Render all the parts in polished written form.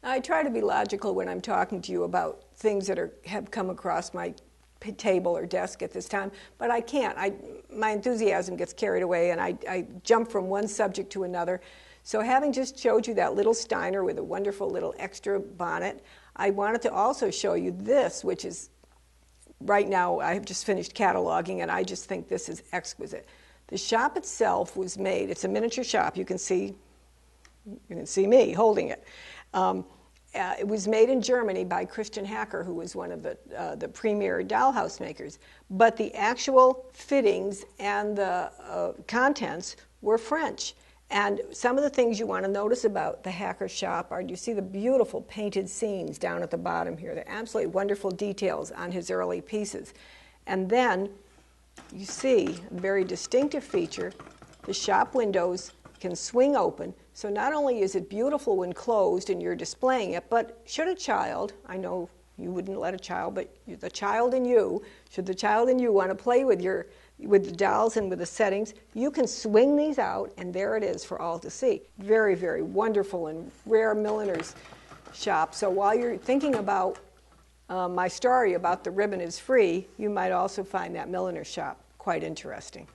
I try to be logical when I'm talking to you about things that have come across my table or desk at this time, but I can't. My enthusiasm gets carried away, and I jump from one subject to another. So having just showed you that little Steiner with a wonderful little extra bonnet, I wanted to also show you this, which is, right now, I have just finished cataloging, and I just think this is exquisite. The shop itself was made, it's a miniature shop. You can see me holding it. It was made in Germany by Christian Hacker, who was one of the premier dollhouse makers. But the actual fittings and the contents were French. And some of the things you want to notice about the Hacker shop are, you see the beautiful painted scenes down at the bottom here. They're absolutely wonderful details on his early pieces. And then you see a very distinctive feature. The shop windows can swing open. So not only is it beautiful when closed and you're displaying it, but should a child, I know you wouldn't let a child, but the child in you, should the child in you want to play with the dolls and with the settings, you can swing these out, and there it is for all to see. Very, very wonderful and rare milliner's shop. So while you're thinking about my story about the ribbon is free, you might also find that milliner's shop quite interesting.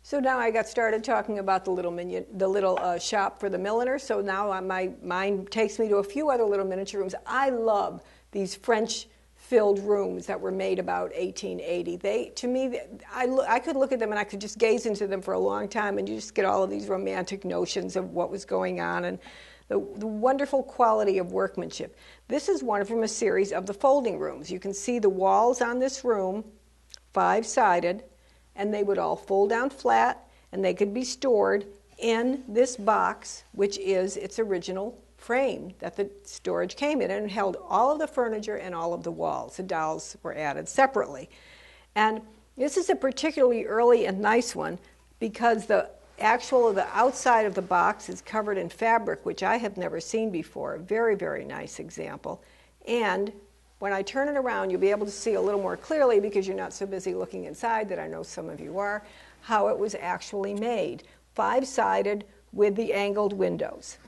So now I got started talking about the little shop for the milliner. So now my mind takes me to a few other little miniature rooms. I love these French-filled rooms that were made about 1880. They, to me, I could look at them and I could just gaze into them for a long time, and you just get all of these romantic notions of what was going on and the wonderful quality of workmanship. This is one from a series of the folding rooms. You can see the walls on this room, 5-sided, and they would all fold down flat, and they could be stored in this box, which is its original frame that the storage came in, and it held all of the furniture and all of the walls. The dolls were added separately. And this is a particularly early and nice one because the outside of the box is covered in fabric, which I have never seen before. A very, very nice example. And when I turn it around, you'll be able to see a little more clearly, because you're not so busy looking inside, that I know some of you are, how it was actually made. 5-sided with the angled windows.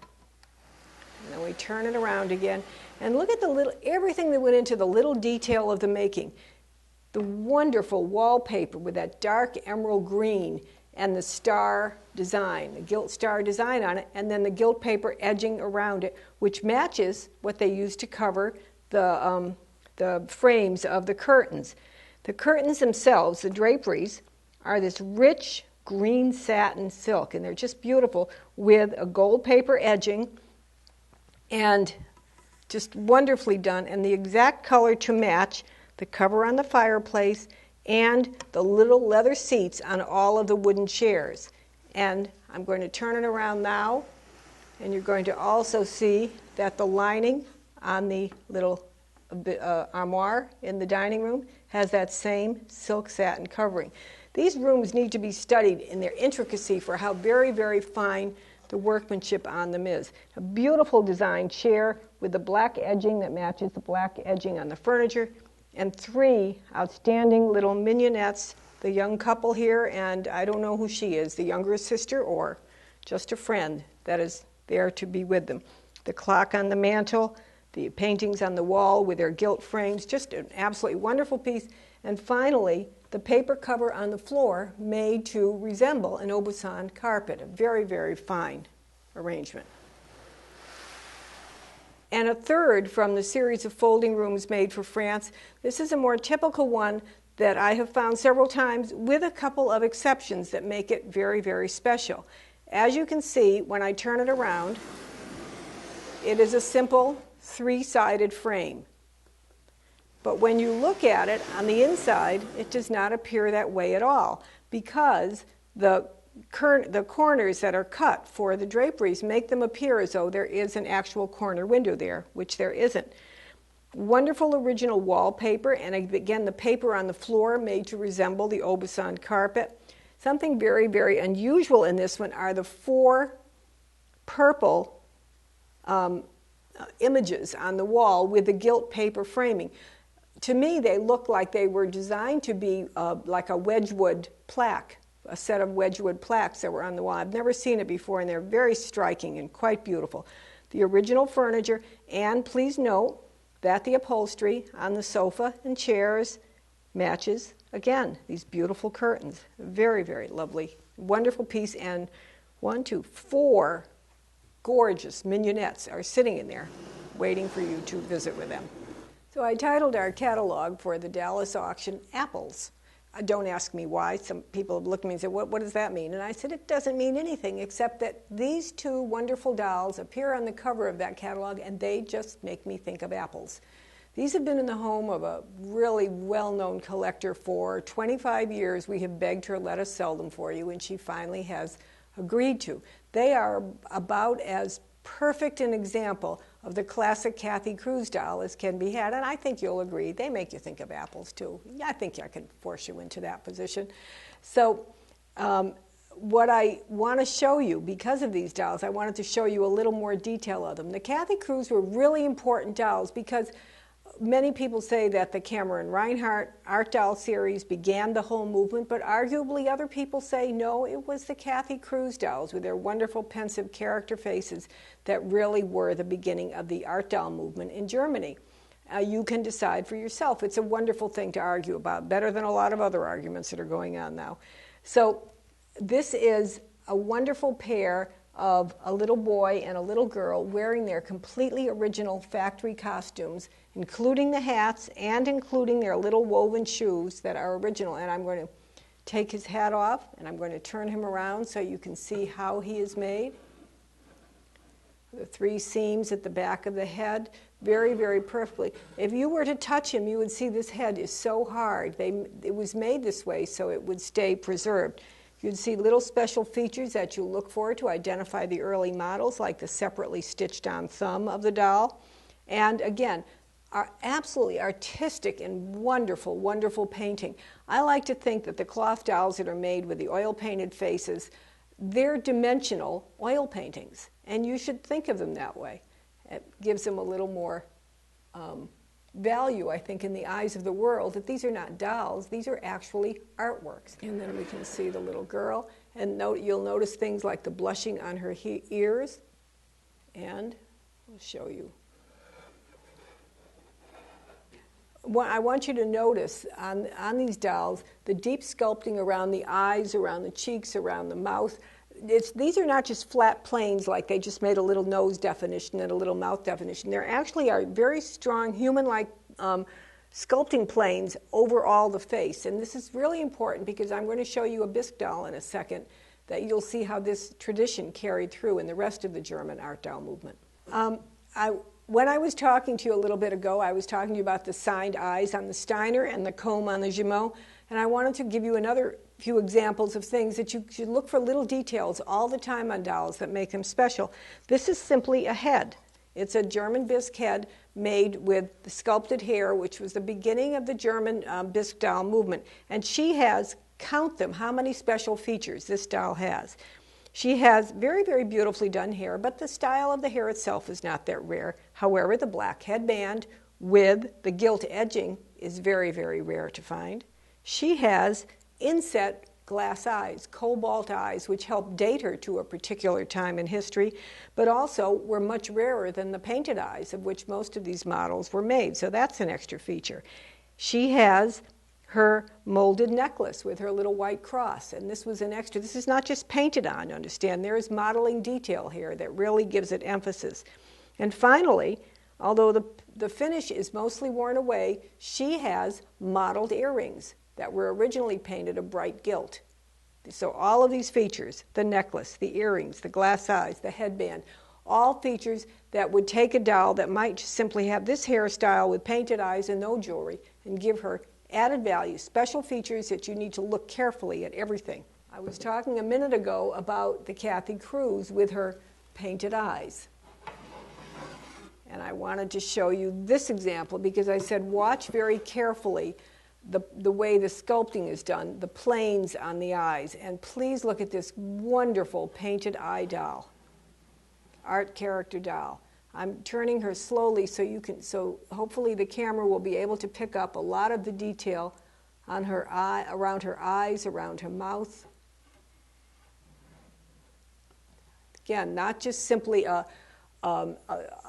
And then we turn it around again, and look at everything that went into the little detail of the making. The wonderful wallpaper with that dark emerald green and the star design, the gilt star design on it, and then the gilt paper edging around it, which matches what they used to cover the frames of the curtains. The curtains themselves, the draperies, are this rich green satin silk, and they're just beautiful with a gold paper edging and just wonderfully done, and the exact color to match the cover on the fireplace and the little leather seats on all of the wooden chairs. And I'm going to turn it around now, and you're going to also see that the lining on the little armoire in the dining room has that same silk satin covering. These rooms need to be studied in their intricacy for how very, very fine the workmanship on them is. A beautiful designed chair with the black edging that matches the black edging on the furniture, and 3 outstanding little mignonettes, the young couple here, and I don't know who she is, the younger sister or just a friend that is there to be with them. The clock on the mantel, the paintings on the wall with their gilt frames, just an absolutely wonderful piece. And finally, the paper cover on the floor made to resemble an Aubusson carpet, a very, very fine arrangement. And a third from the series of folding rooms made for France. This is a more typical one that I have found several times, with a couple of exceptions that make it very, very special. As you can see, when I turn it around, it is a simple 3-sided frame. But when you look at it on the inside, it does not appear that way at all, because the corners that are cut for the draperies make them appear as though there is an actual corner window there, which there isn't. Wonderful original wallpaper, and again the paper on the floor made to resemble the Aubusson carpet. Something very, very unusual in this one are the 4 purple images on the wall with the gilt paper framing. To me, they look like they were designed to be like a Wedgwood plaque, a set of Wedgwood plaques that were on the wall. I've never seen it before, and they're very striking and quite beautiful. the original furniture, and please note that the upholstery on the sofa and chairs matches, again, these beautiful curtains. Very, very lovely, wonderful piece, and 1, 2, 4 gorgeous mignonettes are sitting in there waiting for you to visit with them. So I titled our catalog for the Dallas auction, Apples. Don't ask me why. Some people have looked at me and said, what does that mean? And I said, it doesn't mean anything except that these 2 wonderful dolls appear on the cover of that catalog, and they just make me think of apples. These have been in the home of a really well-known collector for 25 years. We have begged her, let us sell them for you, and she finally has agreed to. They are about as perfect an example of the classic Kathy Kruse doll as can be had, and I think you'll agree. They make you think of apples, too. I think I can force you into that position. So what I want to show you, because of these dolls, I wanted to show you a little more detail of them. The Kathy Kruse were really important dolls because many people say that the Cameron Reinhardt art doll series began the whole movement, but arguably other people say no, it was the Kathy Kruse dolls with their wonderful pensive character faces that really were the beginning of the art doll movement in Germany. You can decide for yourself. It's a wonderful thing to argue about, better than a lot of other arguments that are going on now. So this is a wonderful pair of a little boy and a little girl wearing their completely original factory costumes, including the hats and including their little woven shoes that are original. And I'm going to take his hat off and I'm going to turn him around so you can see how he is made. The 3 seams at the back of the head, very, very perfectly. If you were to touch him, you would see this head is so hard. It was made this way so it would stay preserved. You'd see little special features that you look for to identify the early models, like the separately stitched on thumb of the doll. And again, are absolutely artistic and wonderful, wonderful painting. I like to think that the cloth dolls that are made with the oil-painted faces, they're dimensional oil paintings, and you should think of them that way. It gives them a little more value, I think, in the eyes of the world, that these are not dolls, these are actually artworks. And then we can see the little girl, and you'll notice things like the blushing on her ears, and I'll show you. I want you to notice on these dolls the deep sculpting around the eyes, around the cheeks, around the mouth. These are not just flat planes like they just made a little nose definition and a little mouth definition. There actually are very strong human-like sculpting planes over all the face. And this is really important because I'm going to show you a Bisque doll in a second that you'll see how this tradition carried through in the rest of the German art doll movement. When I was talking to you a little bit ago, I was talking to you about the signed eyes on the Steiner and the comb on the Jumeau, and I wanted to give you another few examples of things that you should look for little details all the time on dolls that make them special. This is simply a head. It's a German Bisque head made with the sculpted hair, which was the beginning of the German Bisque doll movement. And she has, count them, how many special features this doll has. She has very, very beautifully done hair, but the style of the hair itself is not that rare. However, the black headband with the gilt edging is very, very rare to find. She has inset glass eyes, cobalt eyes, which help date her to a particular time in history, but also were much rarer than the painted eyes of which most of these models were made. So that's an extra feature. She has her molded necklace with her little white cross, and this was an extra. This is not just painted on, understand. There is modeling detail here that really gives it emphasis. And finally, although the finish is mostly worn away, she has modeled earrings that were originally painted a bright gilt. So all of these features, the necklace, the earrings, the glass eyes, the headband, all features that would take a doll that might just simply have this hairstyle with painted eyes and no jewelry and give her added value, special features that you need to look carefully at everything. I was talking a minute ago about the Kathy Kruse with her painted eyes. And I wanted to show you this example because I said watch very carefully the way the sculpting is done, the planes on the eyes. And please look at this wonderful painted eye doll, art character doll. I'm turning her slowly so hopefully the camera will be able to pick up a lot of the detail on her eye, around her eyes, around her mouth. Again, not just simply a a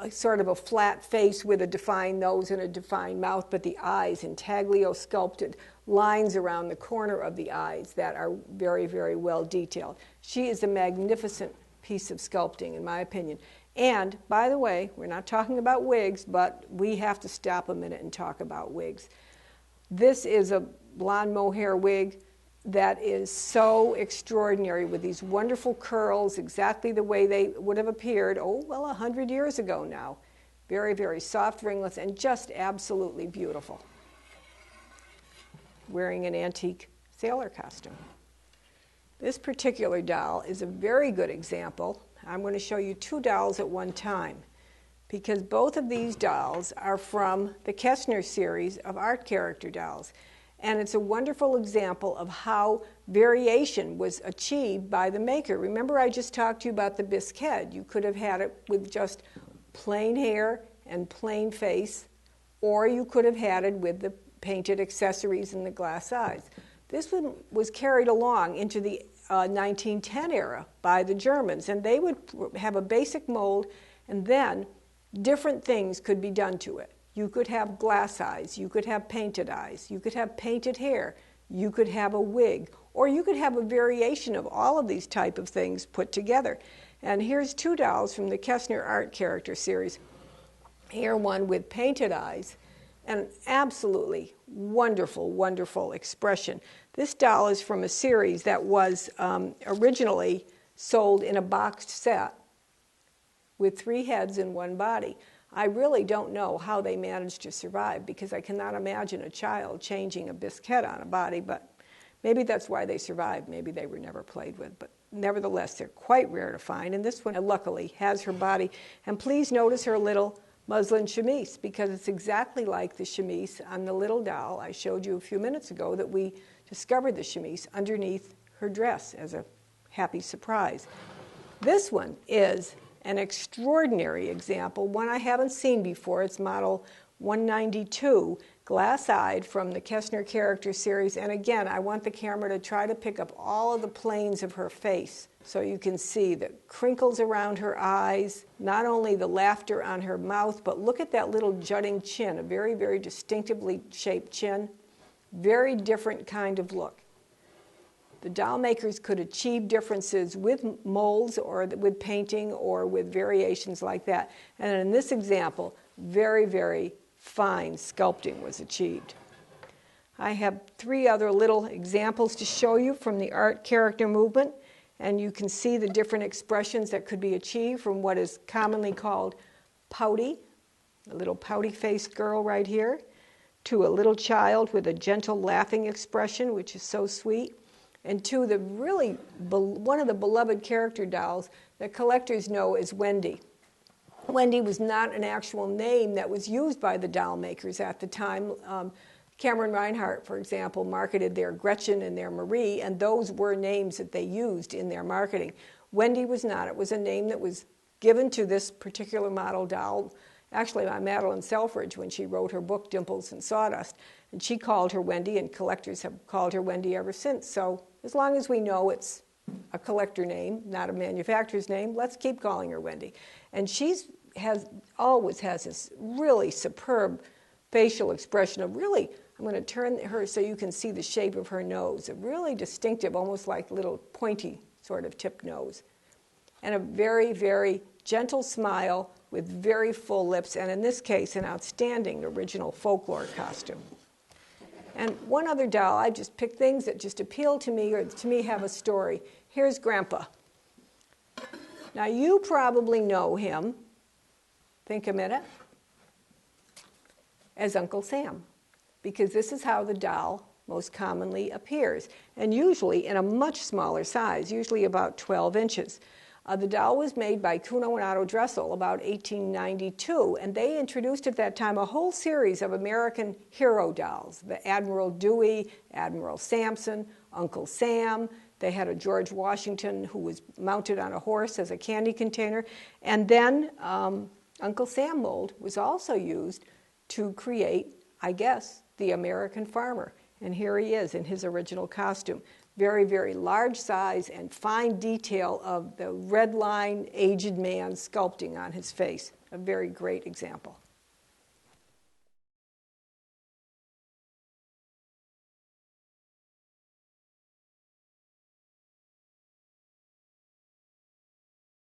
sort of a flat face with a defined nose and a defined mouth, but the eyes, intaglio sculpted, lines around the corner of the eyes that are very, very well detailed. She is a magnificent piece of sculpting, in my opinion. And, by the way, we're not talking about wigs, but we have to stop a minute and talk about wigs. This is a blonde mohair wig that is so extraordinary, with these wonderful curls, exactly the way they would have appeared, 100 years ago now. Very, very soft ringlets and just absolutely beautiful. Wearing an antique sailor costume. This particular doll is a very good example. I'm going to show you two dolls at one time, because both of these dolls are from the Kessner series of art character dolls. And it's a wonderful example of how variation was achieved by the maker. Remember, I just talked to you about the Bisque head. You could have had it with just plain hair and plain face, or you could have had it with the painted accessories and the glass eyes. This one was carried along into the 1910 era by the Germans, and they would have a basic mold, and then different things could be done to it. You could have glass eyes, you could have painted eyes, you could have painted hair, you could have a wig, or you could have a variation of all of these type of things put together. And here's two dolls from the Kessner art character series. Here one with painted eyes, and absolutely wonderful, wonderful expression. This doll is from a series that was originally sold in a boxed set with 3 heads and 1 body. I really don't know how they managed to survive, because I cannot imagine a child changing a bisque head on a body, but maybe that's why they survived. Maybe they were never played with, but nevertheless, they're quite rare to find. And this one, luckily, has her body. And please notice her little muslin chemise, because it's exactly like the chemise on the little doll I showed you a few minutes ago that we discovered the chemise underneath her dress as a happy surprise. This one is an extraordinary example, one I haven't seen before. It's model 192, glass-eyed, from the Kessner character series. And again, I want the camera to try to pick up all of the planes of her face so you can see the crinkles around her eyes, not only the laughter on her mouth, but look at that little jutting chin, a very, very distinctively shaped chin. Very different kind of look. The doll makers could achieve differences with molds or with painting or with variations like that. And in this example, very, very fine sculpting was achieved. I have 3 other little examples to show you from the art character movement, and you can see the different expressions that could be achieved from what is commonly called pouty, a little pouty-faced girl right here, to a little child with a gentle laughing expression, which is so sweet, and to the really one of the beloved character dolls that collectors know as Wendy. Wendy was not an actual name that was used by the doll makers at the time. Cameron Reinhardt, for example, marketed their Gretchen and their Marie, and those were names that they used in their marketing. Wendy was not. It was a name that was given to this particular model doll, actually by Madeline Selfridge when she wrote her book, Dimples and Sawdust. And she called her Wendy, and collectors have called her Wendy ever since. So as long as we know it's a collector name, not a manufacturer's name, let's keep calling her Wendy. And she always has this really superb facial expression of really, I'm going to turn her so you can see the shape of her nose, a really distinctive, almost like little pointy sort of tip nose. And a very, very gentle smile with very full lips, and in this case, an outstanding original folklore costume. And one other doll, I just picked things that just appeal to me or to me have a story. Here's Grandpa. Now you probably know him, think a minute, as Uncle Sam, because this is how the doll most commonly appears, and usually in a much smaller size, usually about 12 inches. The doll was made by Kuno and Otto Dressel about 1892, and they introduced at that time a whole series of American hero dolls, the Admiral Dewey, Admiral Sampson, Uncle Sam. They had a George Washington who was mounted on a horse as a candy container, and then Uncle Sam mold was also used to create, I guess, the American farmer. And here he is in his original costume. very, very large size and fine detail of the red line aged man sculpting on his face. A very great example.